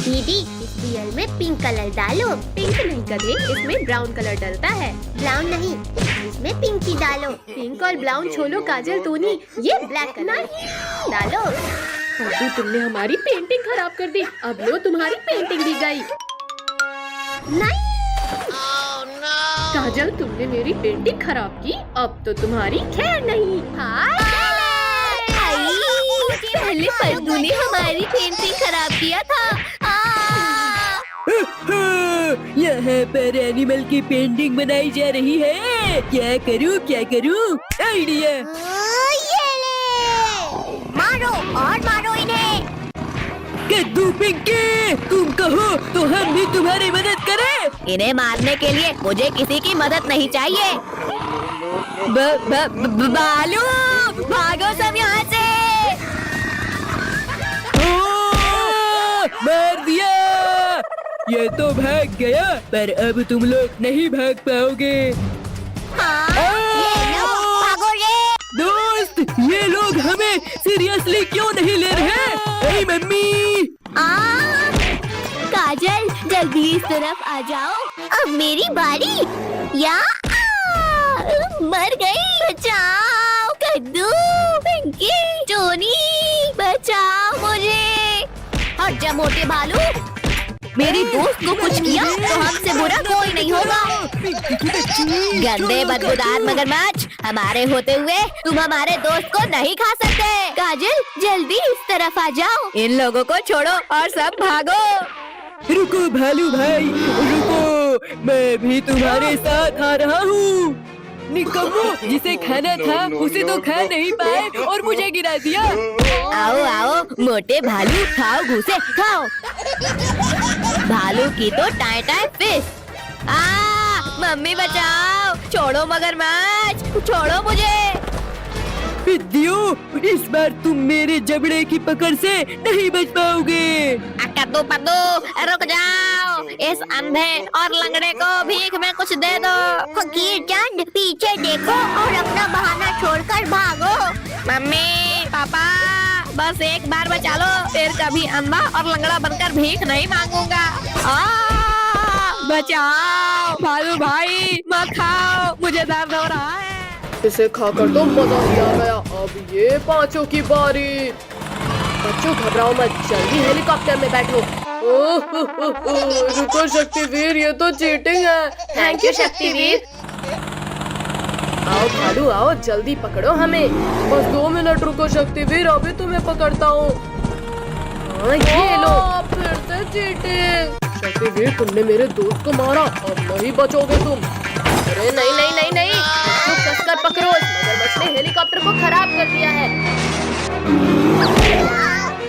दीदी इस रियल में पिंक कलर डालो। पिंक नहीं गधे, इसमें ब्राउन कलर डलता है। ब्राउन नहीं, इसमें पिंक ही डालो। पिंक और ब्राउन छोड़ो काजल टोनी, ये ब्लैक कलर डालो। अभी तुमने हमारी पेंटिंग खराब कर दी। अब लो तुम्हारी पेंटिंग भी गई। नहीं काजल तुमने मेरी पेंटिंग खराब की, अब तो तुम्हारी खैर नहीं। पहले पद्दू ने हमारी पेंटिंग खराब किया था। यहाँ पर एनिमल की पेंटिंग बनाई जा रही है। क्या करूँ आइडिया। ये ले, मारो और मारो इन्हें। कद्दू पिंकी, तुम कहो तो हम भी तुम्हारी मदद करें। इन्हें मारने के लिए मुझे किसी की मदद नहीं चाहिए। बालू भागो सब यहाँ से। मार दिया। ये तो भाग गया, पर अब तुम लोग नहीं भाग पाओगे। ये लो, भागो रे। दोस्त, ये लोग हमें सीरियसली क्यों नहीं ले रहे? ए मम्मी। काजल जल्दी इस तरफ आ जाओ। अब मेरी बारी। या मर गई। बचाओ कद्दू, पिंकी, टोनी, बचाओ मुझे। हट जा मोटे भालू। मेरी दोस्त को कुछ किया तो हमसे बुरा कोई नहीं होगा। गंदे बदबूदार मगरमच्छ, हमारे होते हुए तुम हमारे दोस्त को नहीं खा सकते। काजल जल्दी इस तरफ आ जाओ। इन लोगों को छोड़ो और सब भागो। रुको भालू भाई, रुको, मैं भी तुम्हारे साथ आ रहा हूँ। निकम्मो, जिसे खाना था उसे तो खा नहीं पाए और मुझे गिरा दिया। आओ आओ मोटे भालू, खाओ घुसे खाओ। भालू की तो टाई टाई फिश। मम्मी बचाओ, छोड़ो मगरमच्छ, छोड़ो मुझे। पिद्दियों, इस बार तुम मेरे जबड़े की पकड़ से नहीं बच पाओगे। कद्दू पद्दू रुक जाओ, इस अंधे और लंगड़े को भीख में कुछ दे दो। फकीर चंद पीछे देखो और अपना बहाना छोड़कर भागो। मम्मी पापा बस एक बार बचा लो, फिर कभी अंधा और लंगड़ा बनकर भीख नहीं मांगूंगा। बचाओ भालू भाई, मत खाओ, मुझे दर्द हो रहा है। इसे खाकर तो मजा ही आ गया। अब ये पांचों की बारी। बच्चों घबराओ मत, जल्दी हेलीकॉप्टर में बैठो। रुको शक्तिवीर, ये तो चीटिंग है। Thank you Shaktiveer. आओ भालू आओ, जल्दी पकड़ो हमें। बस 2 मिनट रुको शक्तिवीर, अभी तुम्हें पकड़ता हूँ। ये लो। फिर से चीटिंग। शक्तिवीर तुमने मेरे दोस्त को मारा, अब नहीं बचोगे तुम। अरे नहीं नहीं नहीं नहीं, तो कसकर पकड़ो, इस मगरमच्छ ने हेलीकॉप्टर को खराब कर दिया है।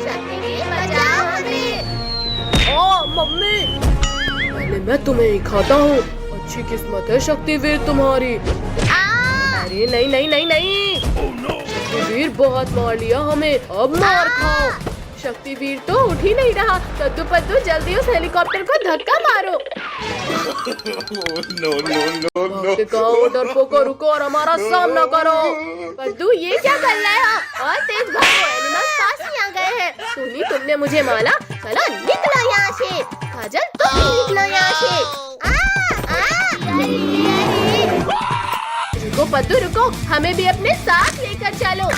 शक्तिवीर बचाओ हमें। ओ मम्मी, पहले मैं तुम्हें ही खाता हूँ। अच्छी किस्मत है शक्तिवीर तुम्हारी। अरे नहीं नहीं नहीं नहीं, शक्तिवीर बहुत मार लिया हमें, अब मार खाओ। शक्तिवीर तो उठ ही नहीं रहा। कद्दू पद्दू जल्दी उस हेलीकॉप्टर को धक्का मारो। डरपोको रुको और हमारा सामना करो। पद्दू ये क्या कर रहे हो? और तेज भागो, एनिमल्स पास ही आ गए हैं। टोनी तुमने मुझे मारा, चलो निकलो यहाँ से। काजल तुम भी निकलो यहाँ से। रुको पद्दू रुको, हमें भी अपने साथ लेकर चलो।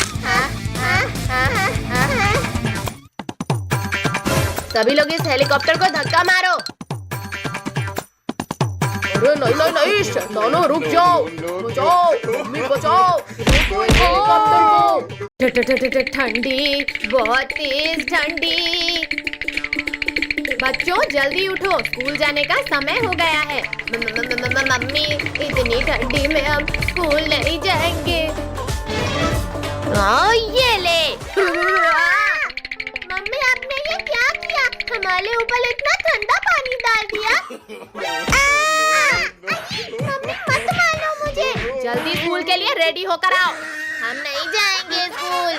सभी लोग इस हेलीकॉप्टर को धक्का मारो। अरे नहीं नहीं नहीं, शैतानों रुक जाओ, बचाओ मम्मी बचाओ, रुको इस हेलीकॉप्टर को। ठंडी, बहुत तेज ठंडी। बच्चों जल्दी उठो, स्कूल जाने का समय हो गया है। मम्मी इतनी ठंडी में हम स्कूल नहीं जाएंगे। ये ले। मम्मी आपने ये क्या किया? हमारे ऊपर इतना ठंडा पानी डाल दिया। मम्मी मत मारो मुझे। जल्दी स्कूल के लिए रेडी होकर आओ। हम नहीं जाएंगे स्कूल।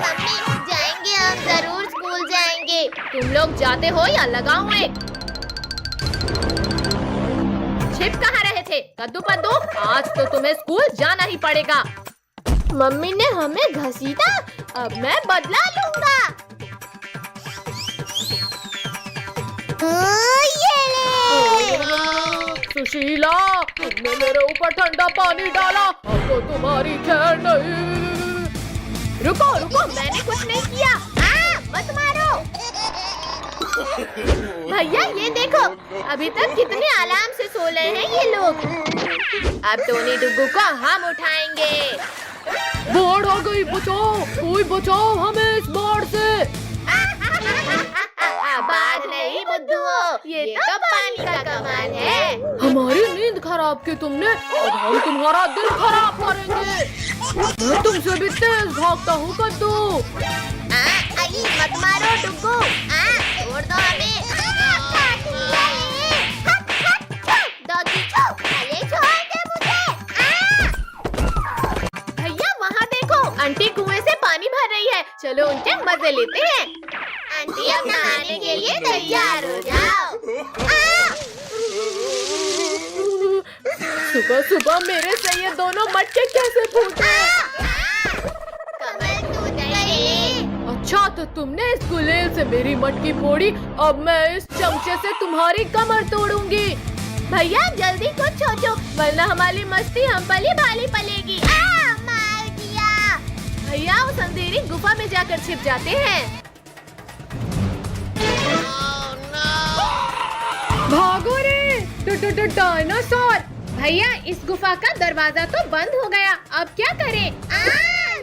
मम्मी जाएंगे, हम जरूर स्कूल जाएंगे। तुम लोग जाते हो या लगाऊं एक? छिप कहाँ रहे थे? कद्दू पद्दू, आज तो तुम्हें स्कूल जाना ही पड़ेगा। मम्मी ने हमें घसीटा, अब मैं बदला लूंगा। ये ले। सुशीला, तुमने मेरे ऊपर ठंडा पानी डाला, अब तो तुम्हारी खैर नहीं। रुको रुको, मैंने कुछ नहीं किया। मत मारो। भैया ये देखो, अभी तक कितने आराम से सो रहे हैं ये लोग। अब टोनी डुग्गू को हम उठाएंगे। बाढ़ आ गई, बचाओ, कोई बचाओ हमें इस बाढ़ से। बाढ़ नहीं बुद्धू, ये तो पानी का कमाल है। हमारी नींद खराब की तुमने, अब हम तुम्हारा दिल खराब करेंगे। मैं तुमसे भी तेज भागता हूँ कद्दू। आई मत मारो डुग्गू, छोड़ दो हमें। डॉगी छो, अरे छोड़ दे मुझे। भैया वहाँ देखो, आंटी कुएं से पानी भर रही है, चलो उनके मजे लेते हैं। आंटी अब नहाने के लिए तैयार हो जाओ। सुबह सुबह मेरे से ये दोनों मटके कैसे फूटे? कमर टूट गई। अच्छा तो तुमने इस गुलेल से मेरी मटकी फोड़ी, अब मैं इस चमचे से तुम्हारी कमर तोड़ूंगी। भैया जल्दी कुछ सोचो, वरना हमारी मस्ती हम पली भाली पलेगी। मार दिया। भैया उस अंधेरी गुफा में जाकर छिप जाते हैं। भागो रे डायनासोर। भैया इस गुफा का दरवाजा तो बंद हो गया, अब क्या करें?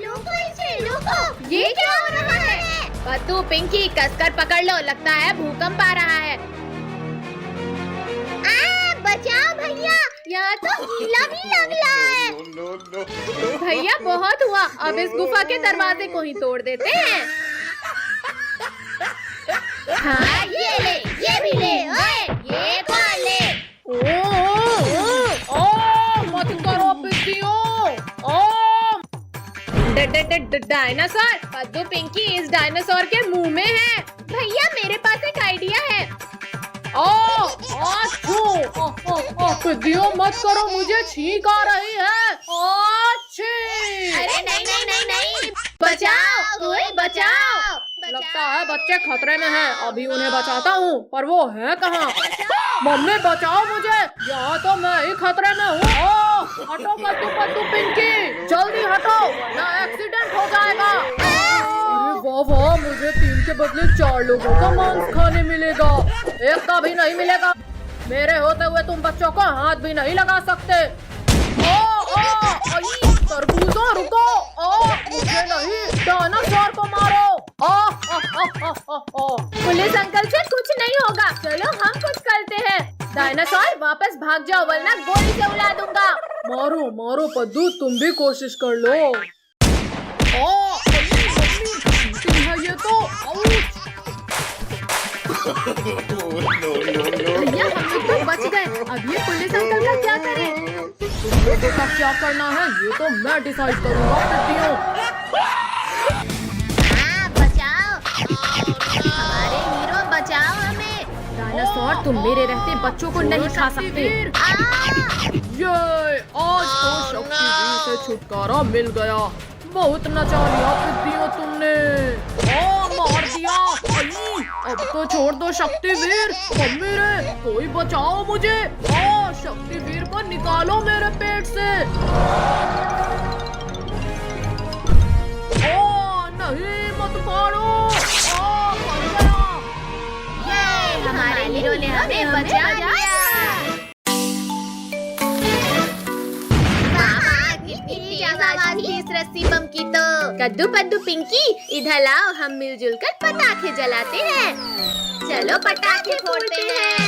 रुको इसे, रुको। ये क्या हो रहा है? बद्दू पिंकी कसकर पकड़ लो, लगता है भूकंप आ रहा है। बचाओ भैया, यहाँ तो गीला भी लग रहा है। भैया बहुत हुआ, अब इस गुफा के दरवाजे को ही तोड़ देते हैं। हाँ ये ले, ये भी ले, ओए, ये कौन ले? मत करो पिस्सियों। डायनासोर, बद्दू पिंकी इस डायनासोर के मुंह में है। भैया मेरे पास एक आइडिया है। पिस्सियों मत करो, मुझे छींक आ रही है। अरे नहीं नहीं नहीं नहीं, बचाओ, कोई बचाओ। लगता है बच्चे खतरे में हैं, अभी उन्हें बचाता हूँ, पर वो है कहाँ? मम्मी बचाओ मुझे, यहाँ तो मैं ही खतरे में हूँ। हटो कद्दू पिंकी, जल्दी हटो वरना एक्सीडेंट हो जाएगा। अरे वाह वाह, मुझे 3 के बदले 4 लोगों का मांस खाने मिलेगा, एक का भी नहीं मिलेगा। मेरे होते हुए तुम बच्चों को हाथ भी नहीं लगा सकते। तरबूजों रुको, मुझे नहीं, डायनासोर को मारो। पुलिस अंकल से कुछ नहीं होगा, चलो हम कुछ करते हैं। डायनासोर वापस भाग जाओ, वरना गोली से उड़ा दूंगा। मारो मारो पद्दू, तुम भी कोशिश कर लो। है ये तो। भैया हम लोग तो बच गए, अब ये पुलिस अंकल का क्या करें? तो क्या करना है ये तो मैं डिसाइड करूंगा। बचाओ, हमारे हीरो बचाओ हमें। डायनासोर तुम मेरे रहते बच्चों को नहीं खा सकते। ये आज तो शक्तिवीर से छुटकारा मिल गया, बहुत नचा लिया पिद्दियों तुमने। मार दिया। अब तो छोड़ दो शक्तिवीर, मम्मी रे कोई बचाओ मुझे। शक्तिवीर को निकालो मेरे पेट से। नहीं मत मारो। मर गया। ये हमारे हीरो ने हमें बचा लिया। इस रस्सी बम की तो। कद्दू पद्दू पिंकी इधर लाओ, हम मिलजुल कर पटाखे जलाते हैं। चलो पटाखे फोड़ते हैं।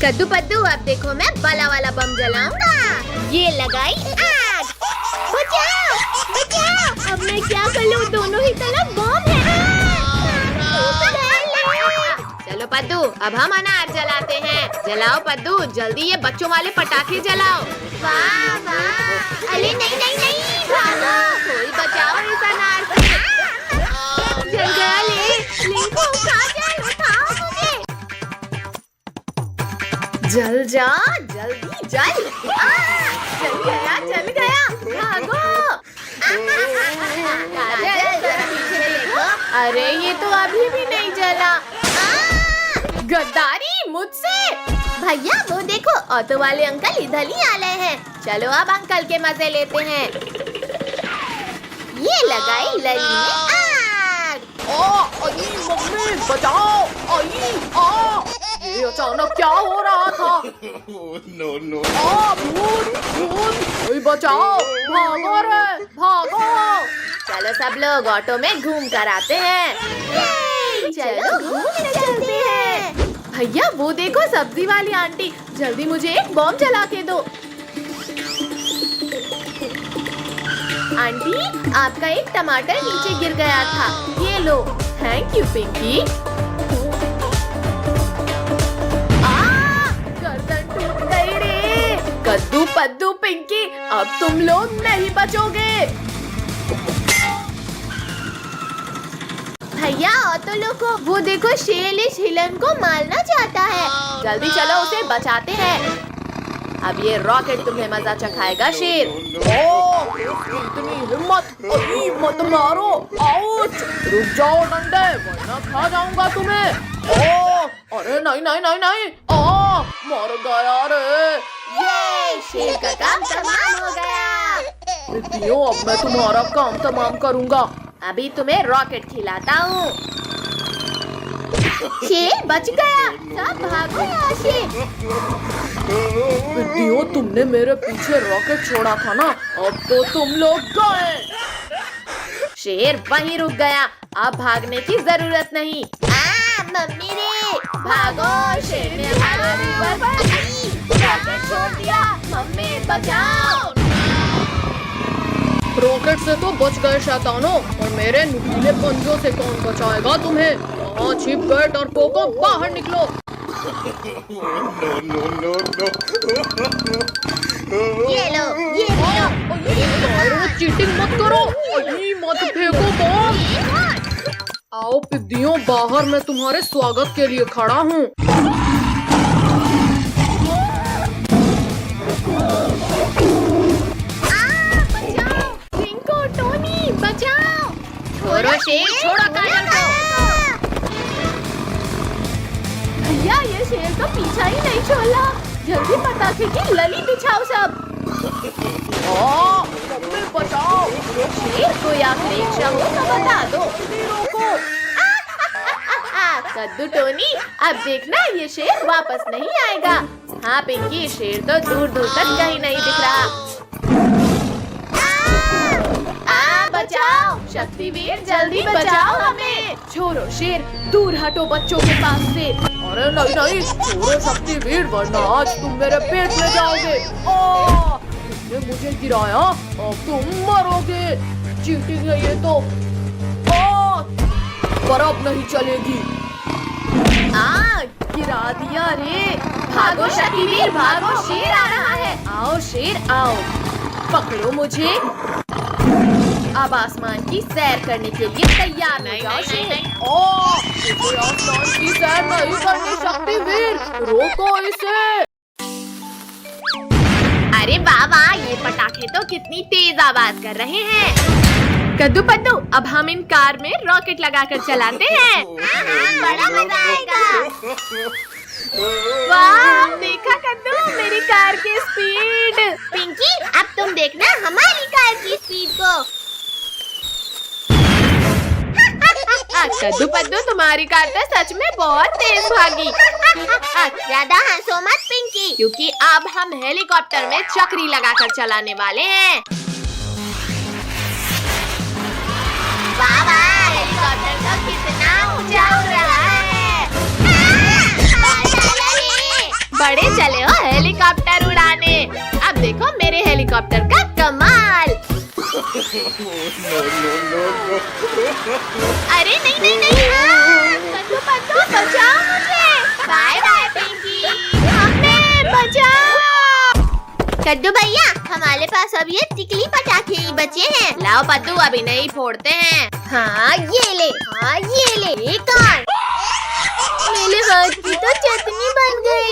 कद्दू पद्दू अब देखो मैं बड़ा वाला बम जलाऊंगा। ये लगाई आग। बचाओ बचाओ, अब मैं क्या कर लूं, दोनों ही तरफ बम है। चलो पद्दू अब हम अनार जलाते हैं। जलाओ पद्दू, जल्दी ये बच्चों वाले पटाखे जलाओ। वाह वाह, अरे नहीं नहीं नहीं, भागो, कोई बचाओ इस अनार से। जल गया लिंको, उठाओ मुझे। जल जा, जल्दी जल। जल गया, भागो। पीछे देखो, अरे ये तो अभी भी नहीं जला। गद्दारी मुझसे। भैया वो देखो, ऑटो वाले अंकल इधर ही आ रहे हैं। चलो अब अंकल के मजे लेते हैं। ये लगाई लली ने आग। मम्मी बचाओ! ये अचानक क्या हो रहा था? भूत भूत! ओए बचाओ! भागो रे, भागो! चलो सब लोग ऑटो में घूम कर आते हैं। चलो घूमने चलते हैं। भैया वो देखो, सब्जी वाली आंटी, जल्दी मुझे एक बॉम्ब जला के दो। आंटी आपका एक टमाटर नीचे गिर गया था, ये लो। Thank you Pinky. गर्दन टूट गई रे। कद्दू पद्दू पिंकी, अब तुम लोग नहीं बचोगे। भैया ऑटो लोगों, वो देखो शेर इस हिलन को मारना चाहता है। जल्दी चलो उसे बचाते हैं। अब ये रॉकेट तुम्हें मजा चखाएगा शेर। इतनी हिम्मत! मत मारो! आउच! रुक जाओ डंडे, वरना खा जाऊंगा तुम्हें। अरे नहीं नहीं नहीं नहीं! मर गया रे! ये शेर का काम तमाम हो गया। पितियों, अब मैं तुम्हारा काम तमाम करूंगा। अभी तुम्हें रॉकेट खिलाता हूँ। शेर बच गया। सब भागो यहाँ से। पितियों, तुमने मेरे पीछे रॉकेट छोड़ा था ना, अब तो तुम लोग गए। शेर वहीं रुक गया, अब भागने की जरूरत नहीं। मम्मी रे, भागो! शेर ने हमारे ऊपर रॉकेट छोड़ दिया। मम्मी बचाओ! रॉकेट से तो बच गए शैतानों, और मेरे नुकीले पंजों से कौन बचाएगा तुम्हें? वहाँ छिप गए डरपोकों, बाहर निकलो। ये लो, ये लो। चीटिंग मत करो, मत फेंको बॉम्ब। आओ पिद्दियों, बाहर मैं तुम्हारे स्वागत के लिए खड़ा हूँ। बचाओ! पिंको, टोनी, बचाओ! छोड़ो शेर, छोड़ो काजल को। भैया ये शेर तो पीछा ही नहीं छोड़ा। जल्दी पटाखे की लली बिछाओ सब। मम्मी बचाओ! शेर कोई आखिरी इच्छा हो तो बता दो। रोको! कद्दू टोनी, अब देखना ये शेर वापस नहीं आएगा। हाँ पिंकी, शेर तो दूर दूर तक कहीं नहीं दिख रहा। बचाओ! शक्तिवीर जल्दी बचाओ हमें। छोड़ो शेर, दूर हटो बच्चों के पास से। अरे नहीं नहीं, छोड़ो शक्तिवीर, वरना आज तुम मेरे पेट में जाओगे। तुमने मुझे गिराया, अब तुम मरोगे। चीटिंग है ये तो। पर अब नहीं चलेगी। गिरा दिया रे। भागो शक्तिवीर, भागो, शेर आ रहा है। आओ शेर आओ, पकड़ो मुझे। अब आसमान की सैर करने के लिए तैयार हो जाओ शेर। मुझे आसमान की सैर नहीं करनी शक्तिवीर, रोको इसे। अरे वाह वाह, ये पटाखे तो कितनी तेज आवाज कर रहे हैं। कद्दू पद्दू, अब हम इन कार में रॉकेट लगाकर चलाते हैं। बड़ा मजा आएगा। वाह, देखा कद्दू मेरी कार की स्पीड। पिंकी, अब तुम देखना हमारी कार की स्पीड को। कद्दू पद्दू, तुम्हारी कार तो सच में बहुत तेज भागी। ज्यादा हंसो मत पिंकी, क्योंकि अब हम हेलीकॉप्टर में चक्री लगाकर चलाने वाले हैं। वाह वाह, हेलीकॉप्टर तो कितना ऊंचा उड़ रहा है। बड़े चले हो हेलीकॉप्टर उड़ाने। अब देखो मेरे हेलीकॉप्टर का कमाल। अरे नहीं नहीं नहीं, कद्दू पद्दू बचाओ मुझे। बाय बाय पिंकी, हमें बचाओ। कद्दू भैया, हमारे पास अब ये टिकली पटाखे ही बचे हैं। लाओ पद्दू, अभी नहीं फोड़ते हैं। हाँ ये ले, हाँ ये ले। एक और। मेरे हाथ की तो चटनी बन गई।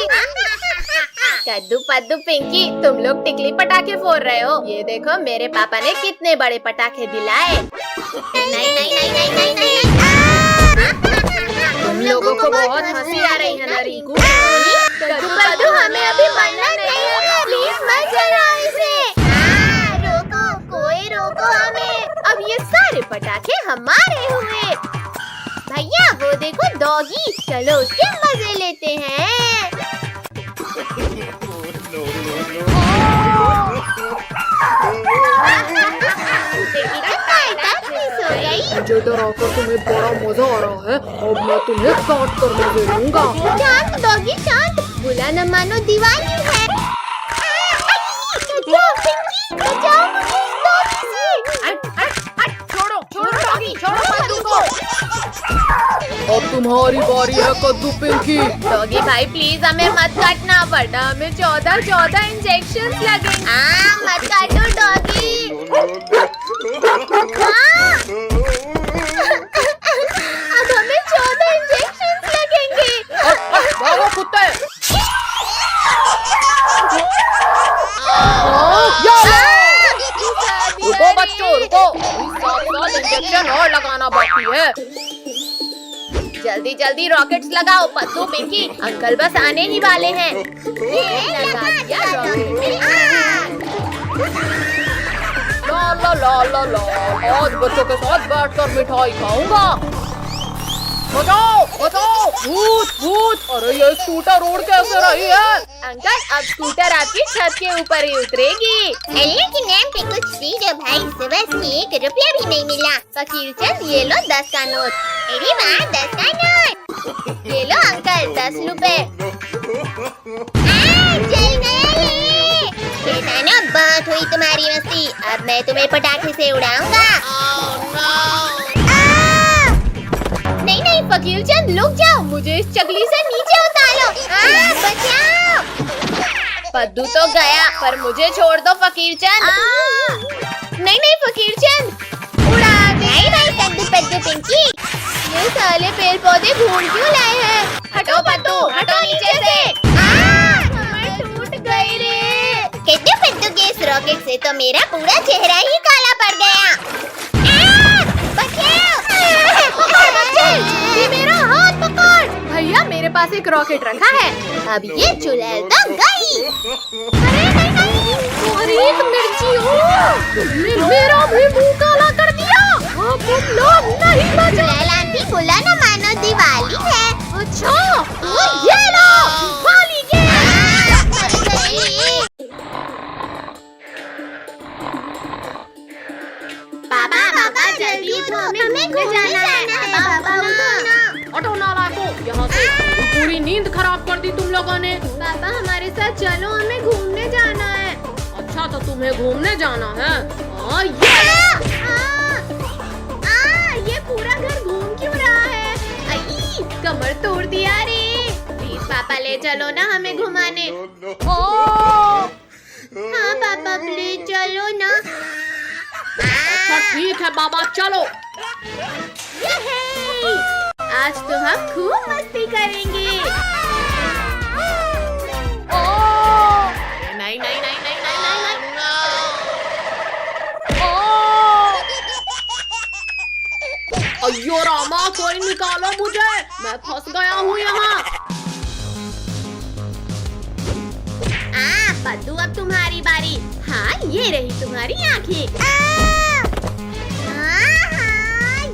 कद्दू पद्दू पिंकी, तुम लोग टिकली पटाखे फोड़ रहे हो। ये देखो मेरे पापा ने कितने बड़े पटाखे दिलाए। नहीं नहीं नहीं नहीं नहीं नहीं। तुम लोगों को बहुत हंसी आ रही है ना रिंकू। कद्दू हमें अभी मरना नहीं है, प्लीज मत जलाओ इसे। रोको, कोई रोको हमें। अब ये सारे पटाखे हमारे हुए। भैया वो देखो डॉगी, चलो उसके मजे लेते हैं। सो गई। मुझे डराकर तुम्हें बड़ा मजा आ रहा है, अब मैं तुम्हें काट कर मजे लूंगा। शांत डॉगी शांत, बुला न मानो दिवाली है। बचाओ पिंकी, बचाओ मुझे इस डॉगी से। छोड़ो छोड़ो डॉगी, छोड़ो कद्दू को। अब तुम्हारी बारी है कद्दू पिंकी। डॉगी भाई प्लीज हमें मत काटना, वरना हमें 14 इंजेक्शन लगेंगे। मत काटो डॉगी। अब हमें 14 इंजेक्शन लगेंगे। भागो कुत्ते। रुको बच्चों रुको, 7 इंजेक्शन और लगाना बाकी है। जल्दी जल्दी रॉकेट्स लगाओ पद्दू पिंकी, अंकल बस आने ही वाले हैं। ये लगा दिया रॉकेट। ला ला ला ला ला, आज बच्चों के साथ बैठकर मिठाई खाऊंगा। बचाओ बचाओ, भूत भूत। अरे ये स्कूटर रोड कैसे रही है? अंकल अब स्कूटर आपकी छत के ऊपर ही उतरेगी। अल्लाह के नाम पे कुछ दीजिए भाई, सुबह से 1 रुपया भी नहीं मिला। फकीर चंद ये लो 10 का नोट। अरे वाह 10 का नोट। ये लो अंकल 10 रुपए। जल गया ये। शैतानों बहुत हुई तुम्हारी मस्ती, अब मैं तुम्हें पटाखे से उड़ाऊंगा। नहीं नहीं फकीर चंद रुक जाओ, मुझे इस चकली से नीचे उतारो। बचाओ। पद्दू तो गया, पर मुझे छोड़ दो फकीर चंद। नहीं नहीं फकीर चंद उड़ा दे। नहीं कद्दू पिंकी, ये साले पेड़ पौधे ढूंढ क्यों लाए हैं? हटो पद्दू, हटो नीचे से। कमर टूट गई रे। पद्दू के इस रॉकेट से तो मेरा पूरा चेहरा ही काला पड़ गया। ये मेरा हाथ पकड़। भैया मेरे पास एक रॉकेट रखा है। अब ये चुड़ैल तो गई। अरे तुम मिर्ची हो, तुमने मेरा भी मुंह काला कर दिया। अब तुम लोग नहीं बचे। चुड़ैल आंटी बुला न मानो दिवाली है। अच्छा तो ये लो दिवाली के। पापा पापा जल्दी उठो, हमें घूमने जाना है। पापा उठो ना। हटो नालायको यहाँ से, पूरी नींद खराब कर दी तुम लोगों ने। पापा हमारे साथ चलो, हमें घूमने जाना है। अच्छा तो तुम्हें घूमने जाना है। ये पूरा घर घूम क्यों रहा है? आई कमर तोड़ दिया रे। प्लीज पापा ले चलो ना हमें घुमाने। हाँ पापा प्लीज चलो ना। अच्छा ठीक है बाबा चलो। आज तो हम खूब मस्ती करेंगे। नहीं नहीं नहीं नहीं नहीं नहीं नहीं। अयो रामा कोई निकालो मुझे, मैं फंस गया हूँ यहाँ। पद्दू अब तुम्हारी बारी। हाँ ये रही तुम्हारी आँखें।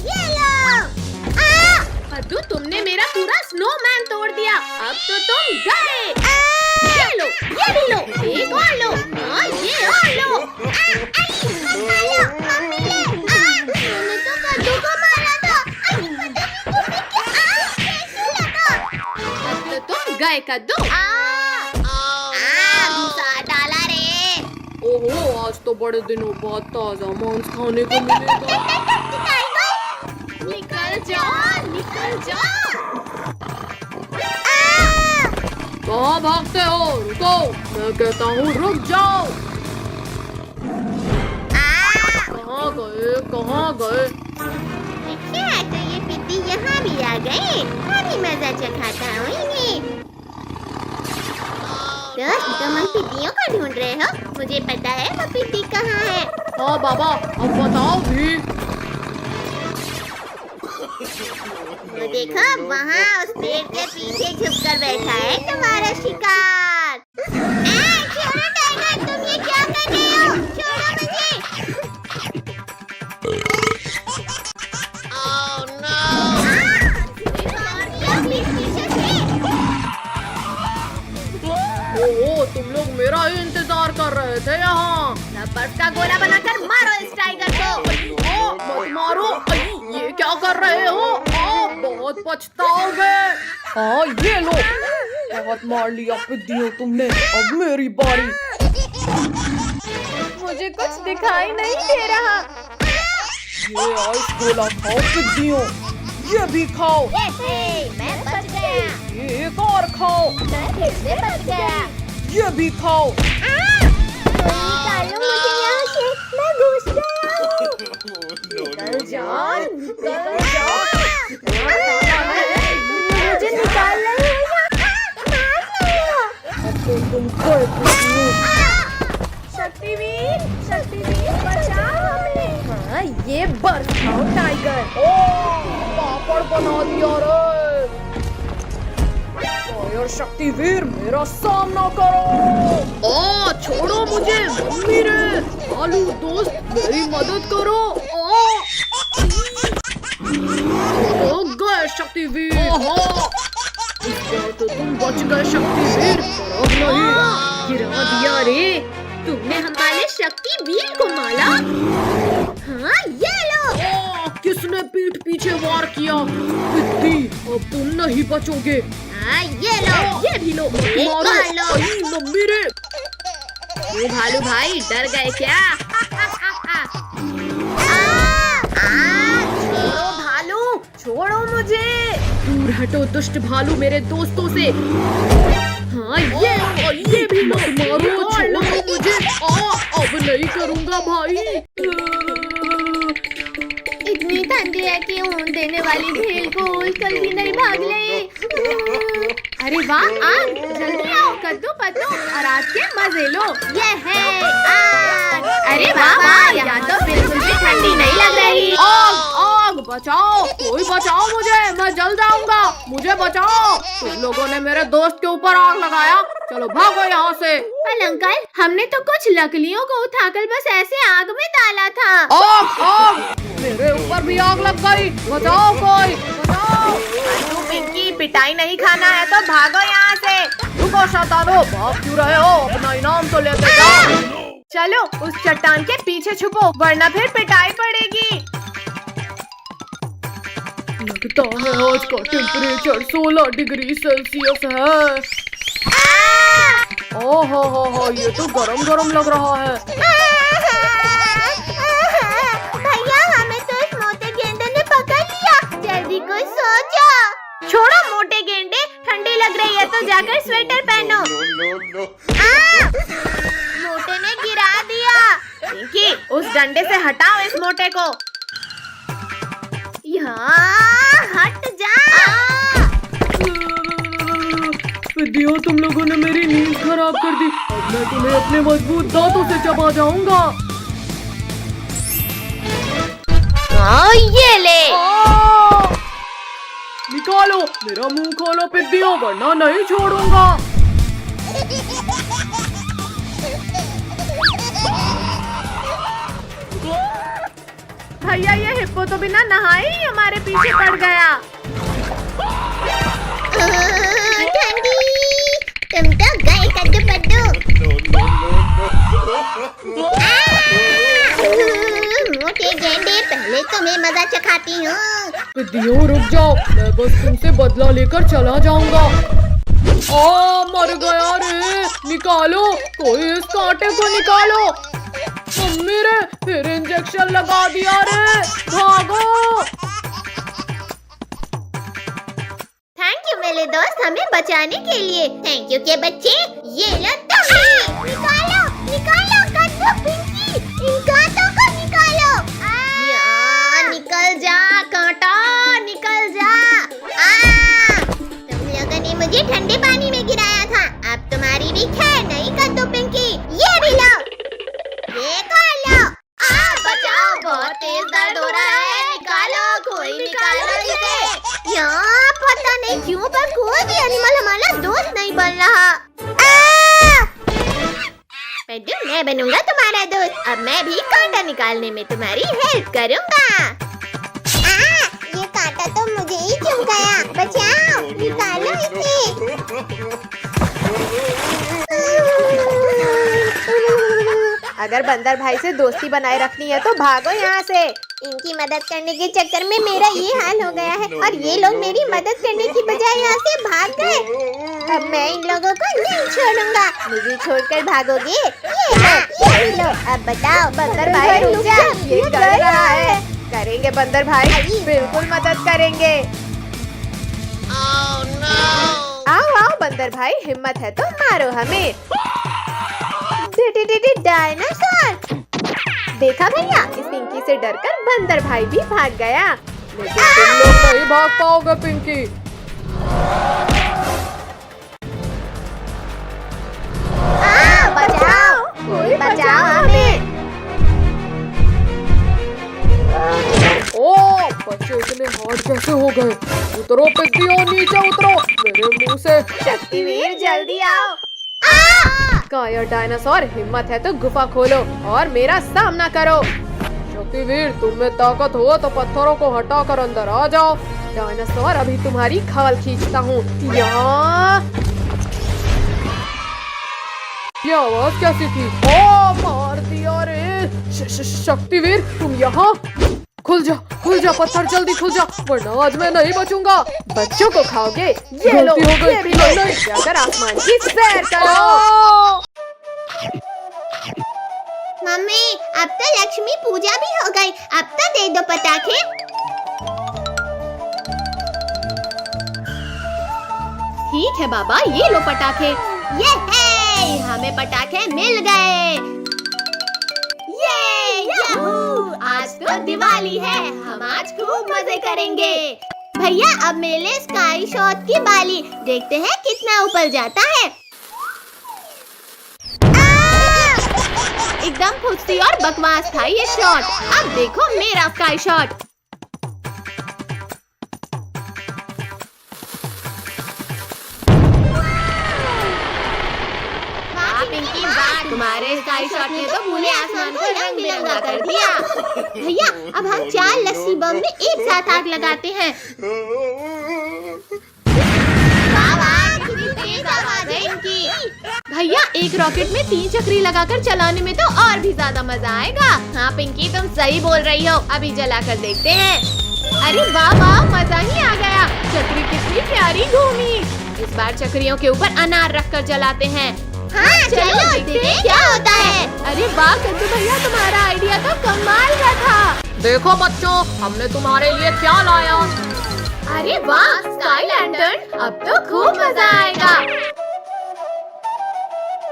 ये लो। पद्दू तुमने मेरा पूरा स्नोमैन तोड़ दिया, अब तो तुम गए। ये लो, ये भी लो, एक और लो। ये और लो। मैंने तो कद्दू को मारा था। अब तो तुम गए कद्दू। घुसा डाला रे। ओहो आज तो बड़े दिनों बाद ताजा मांस खाने को मिलेगा। निकल जाओ, निकल जाओ। कहाँ भागते हो? रुको, मैं कहता हूँ रुक जाओ। कहाँ गए कहाँ गए? अच्छा तो ये पिद्दी यहाँ भी आ गए। अभी मजा चखाता हूँ इन्हें। दोस्त तुम उन पिद्दियों को ढूंढ रहे हो? मुझे पता है वो पिद्दी कहाँ है। हाँ बाबा अब बताओ भी। वो देखो वहाँ उस पेड़ के पीछे छुपकर बैठा है तुम्हारा शिकार। छोड़ो टाइगर, तुम ये क्या कर रहे हो? छोड़ो मुझे। ओह, तुम लोग मेरा ही इंतजार कर रहे थे यहाँ। बर्फ का गोला बनाकर मारो इस टाइगर को। मत मारो, ये क्या कर रहे हो? बहुत पछताओगे। हाँ, ये लो, बहुत मार लिया पिद्दियों तुमने। अब मेरी बारी। मुझे कुछ दिखाई नहीं दे रहा। ये आइस गोला खाओ पिद्दियों, ये भी खाओ। मैं बच गया। ये एक और खाओ, मैं फिर से बच गया। ये भी खाओ। निकालो मुझे यहाँ से, मैं घुस गया हूँ। निकल जाओ, निकल जाओ। मुझे निकाल रहे हो या अब तो तुम गए पिद्दियों। शक्तिवीर, शक्तिवीर बचाओ हमें। हाँ, ये बर्फ खाओ टाइगर। पापड़ बना दिया रे। फायर शक्तिवीर, मेरा सामना करो। छोड़ो मुझे मम्मी रे। आलू दोस्त, मेरी मदद करो। गए शक्तिवीर। इस बार तो तुम बच गए शक्तिवीर, पर अब नहीं। गिरा दिया रे, तुमने हमारे शक्तिवीर को मारा। हाँ, ये लो। किसने पीठ पीछे वार किया? पिद्दी, अब तुम नहीं बचोगे। हाँ, ये लो, ये भी लो, एक मारो। बार लो। मम्मी रे। ये भालू भाई डर गए क्या? छोड़ो भालू, छोड़ो मुझे। दूर हटो दुष्ट भालू मेरे दोस्तों से। हाँ, ये भी मत मारो, छोड़ो मुझे। अब नहीं करूँगा भाई। इतनी ठंडी है कि ऊन देने वाली भेल को उछल भी नहीं भाग ले। अरे वाह, आग, जल्दी आओ, कद्दू पत्तू और आज के मजे लो। ये है आग। अरे वाह वाह, यहाँ तो बिल्कुल भी ठंडी नहीं लग रही। आग, आग, बचाओ, कोई बचाओ मुझे, मैं जल जाऊंगा, मुझे बचाओ। तुम लोगों ने मेरे दोस्त के ऊपर आग लगाया, चलो भागो यहाँ से। अंकल, हमने तो कुछ लकड़ियों को उठाकर बस ऐसे आग में डाला था। आग, आग, मेरे ऊपर भी आग लग गई, बचाओ कोई, बचाओ। पिंकी, पिटाई नहीं खाना है तो भागो यहाँ से। रुको शैतानो, भाग क्यों रहे हो? अपना इनाम तो लेके जाओ। चलो उस चट्टान के पीछे छुपो, वरना फिर पिटाई पड़ेगी। लगता है आज का टेम्परेचर 16 डिग्री सेल्सियस है। ओहो हो, ये तो गरम गरम लग रहा है। भैया, हमें तो इस मोटे गेंडे ने पकड़ लिया। जल्दी कोई सो जाओ। छोड़ो मोटे गेंडे, ठंडी लग रही है तो जाकर स्वेटर पहनो। मोटे ने गिरा दिया। पिंकी, उस डंडे से हटाओ इस मोटे को। यहाँ हट जा। पिद्दियों, तुम लोगों ने मेरी नींद खराब कर दी। अब मैं तुम्हें अपने मजबूत दांतों से चबा जाऊंगा। ये ले। निकालो, मेरा मुंह खोलो पिद्दियों, वरना नहीं छोड़ूंगा। भैया, ये हिप्पो तो बिना नहाए ही हमारे पीछे पड़ गया। ठंडी, तुम तो गए कद्दू पद्दू। मोटे गेंडे, पहले तुम्हें मजा चखाती हूँ। पिद्दियों, रुक जाओ, मैं बस तुमसे बदला लेकर चला जाऊंगा। मर गया रे, निकालो, कोई इस कांटे को निकालो। मम्मी रे, फिर इंजेक्शन लगा दिया रे, भागो। थैंक यू मेरे दोस्त, हमें बचाने के लिए। थैंक यू के बच्चे, ये लो तुम्हें। निकालो, निकालो कद्दू पिंकी, इन कांटों को निकालो। निकल जा कांटा, निकल जा। तुम लोगों ने मुझे ठंडे पानी में गिराया था, अब तुम्हारी भी खैर नहीं कद्दू पिंकी। ये भी लो, ये खा लो। बचाओ, बहुत तेज दर्द हो रहा है, निकालो, कोई निकालो इसे। मैं बनूंगा तुम्हारा दोस्त। अब मैं भी कांटा निकालने में तुम्हारी हेल्प करूंगा। ये कांटा तो मुझे ही चुभ गया। बचाओ, निकालो इसे। अगर बंदर भाई से दोस्ती बनाए रखनी है तो भागो यहाँ से। इनकी मदद करने के चक्कर में मेरा ये हाल हो गया है और ये लोग मेरी मदद करने की बजाय यहाँ से भाग गए। अब मैं इन लोगों को नहीं छोड़ूंगा। मुझे छोड़कर भागोगे? ये लो। अब बताओ बंदर भाई रुक जा, ये कर रहा है। करेंगे बंदर भाई, बिल्कुल मदद करेंगे। आओ आओ बंदर भाई, हिम्मत है तो मारो हमें। डायनासोर! देखा भैया, इस पिंकी से डरकर बंदर भाई भी भाग गया। लेकिन तुम लोग नहीं भाग पाओगे पिंकी। बचाओ, कोई बचाओ हमें। ओ बच्चे इतने हार्ड कैसे हो गए? उतरो पिंकी और नीचे उतरो मेरे मुंह से। शक्तिवीर जल्दी आओ। काया डायनासोर, हिम्मत है तो गुफा खोलो और मेरा सामना करो। शक्तिवीर, तुम में ताकत हो तो पत्थरों को हटाकर अंदर आ जाओ। डायनासोर, अभी तुम्हारी खाल खींचता हूँ। ये आवाज कैसी थी? ओ मार दिया रे। शक्तिवीर, तुम यहाँ? खुल जा पत्थर, जल्दी खुल जा वरना आज मैं नहीं बचूंगा। बच्चों को खाओगे? ये लो, गलती हो गई। ये भी लो। नहीं। जाकर आसमान की सैर करो। मम्मी, अब तो लक्ष्मी पूजा भी हो गई। अब तो दे दो पटाखे। ठीक है बाबा, ये लो पटाखे। ये है, हमें पटाखे मिल गए। याहू! आज तो दिवाली है, हम आज खूब मजे करेंगे। भैया, अब मेले स्काई शॉट की बाली देखते हैं कितना ऊपर जाता है। एकदम फुर्ती और बकवास था ये शॉट। अब देखो मेरा स्काई शॉट। पिंकी, वाह, तुम्हारे स्काई शॉट ने तो पूरे आसमान को रंग बिरंगा कर दिया। भैया, अब हम 4 लस्सी बम में एक साथ आग लगाते हैं। वाह वाह, कितनी तेज आवाज है इनकी। भैया, एक रॉकेट में 3 चक्री लगाकर चलाने में तो और भी ज्यादा मजा आएगा। हाँ पिंकी, तुम सही बोल रही हो। अभी जलाकर देखते हैं। अरे वाह वाह, मजा ही आ गया। चक्री कितनी प्यारी घूमी। इस बार चक्रियों के ऊपर अनार रखकर जलाते हैं। हाँ चलो देखते हैं क्या होता है। अरे वाह कद्दू भैया, तुम्हारा आइडिया तो कमाल का था। देखो बच्चों, हमने तुम्हारे लिए क्या लाया। अरे वाह, स्काई लैंटर्न, अब तो खूब मजा आएगा।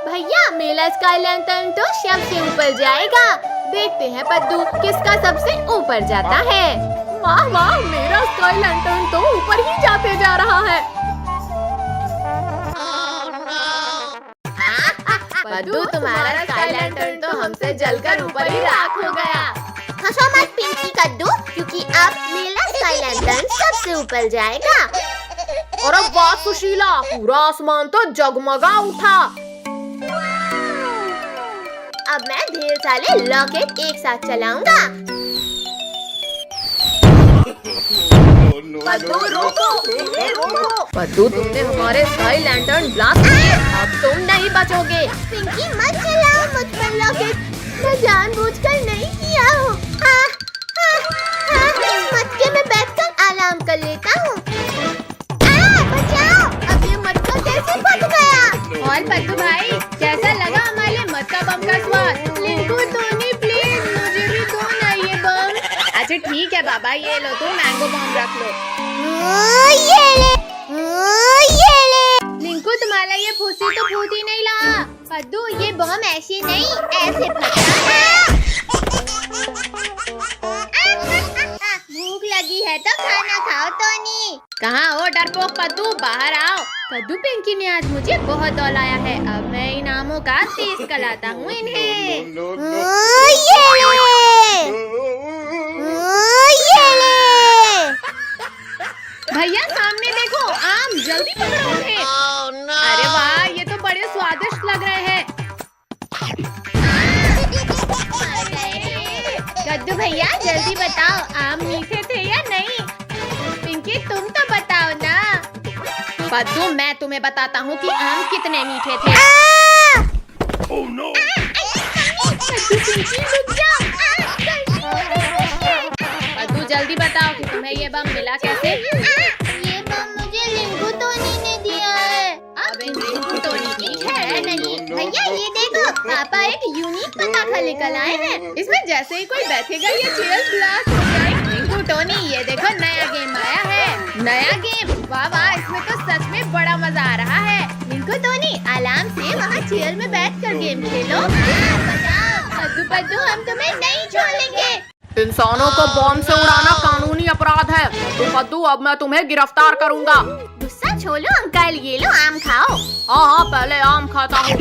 भैया, मेरा स्काई लैंटर्न तो सबसे ऊपर जाएगा। देखते हैं पद्दू किसका सबसे ऊपर जाता है। वाह वाह, मेरा स्काई लैंटर्न तो ऊपर ही जाते जा रहा है। पद्दू, तुम्हारा स्काई लैंटर्न तो हमसे जलकर ऊपर ही राख हो गया। हंसो मत पिंकी कद्दू, क्योंकि अब मेरा स्काई लैंटर्न सबसे ऊपर जाएगा। और अब वाह सुशीला, पूरा आसमान तो जगमगा उठा। अब मैं ढेर सारे रॉकेट एक साथ चलाऊंगा। पद्दू रुको, रुको। पद्दू, तुमने हमारे स्काई लैंटर्न ब्लास्ट किए, अब तुम नहीं बचोगे। पिंकी, मत चलाओ मुझ पर रॉकेट। मैं जानबूझकर नहीं किया हूँ। इस मटके में बैठकर आराम कर लेता हूँ। बचाओ! अब ये मटका कैसे फट गया? और पद्दू भाई, कैसा लगा हमारे मटका बम का स्वाद? लिंकू, टोनी, प्लीज मुझे भी दो ना ये बम। अच्छा ठीक है बाबा, ये लो, तुम मैंगो बम रख लो। ये ले। लिंकू, तुम्हारा ये फूसी तो फूट ही नहीं रहा। पद्दू, ये बम ऐसे नहीं, ऐसे फटता है। भूख लगी है तो खाना खाओ टोनी। कहाँ हो डरपोक पद्दू, बाहर आओ। कद्दू, पिंकी ने आज मुझे बहुत दौलाया है। अब मैं इनामों का टेस्ट कराता हूँ इन्हें। ये ले। भैया सामने देखो, आम, जल्दी पकड़ो उन्हें। अरे वाह, ये तो बड़े स्वादिष्ट लग रहे हैं। भैया जल्दी बताओ आम मीठे थे या नहीं? पिंकी तुम तो बताओ ना। पद्दू मैं तुम्हें बताता हूँ कि आम कितने मीठे थे। पद्दू जल्दी बताओ कि तुम्हें ये बम मिला कैसे? ये बम मुझे रिंकू टोनी ने दिया है। अब इन रिंकू टोनी की है नहीं। भैया ये देखो, पापा एक यूनिक पटाखा लेकर आए हैं। इसमें जैसे ही कोई बैठेगा ये चेयर ब्लास्ट हो जाएगी। रिंकू टोनी ये देखो नया गेम आया है। नया गेम, वाह वाह, इसमें तो सच में बड़ा मजा आ रहा है। रिंकू टोनी आराम से वहाँ चेयर में बैठकर गेम खेलो। पद्दू पद्दू हम तुम्हें नहीं छोड़ेंगे। इंसानों को बॉम्ब से उड़ाना कानूनी अपराध है। तो पद्दू अब मैं तुम्हें गिरफ्तार करूंगा। गुस्सा छोड़ो अंकल, ये लो आम खाओ। हाँ हाँ पहले आम खाता हूँ।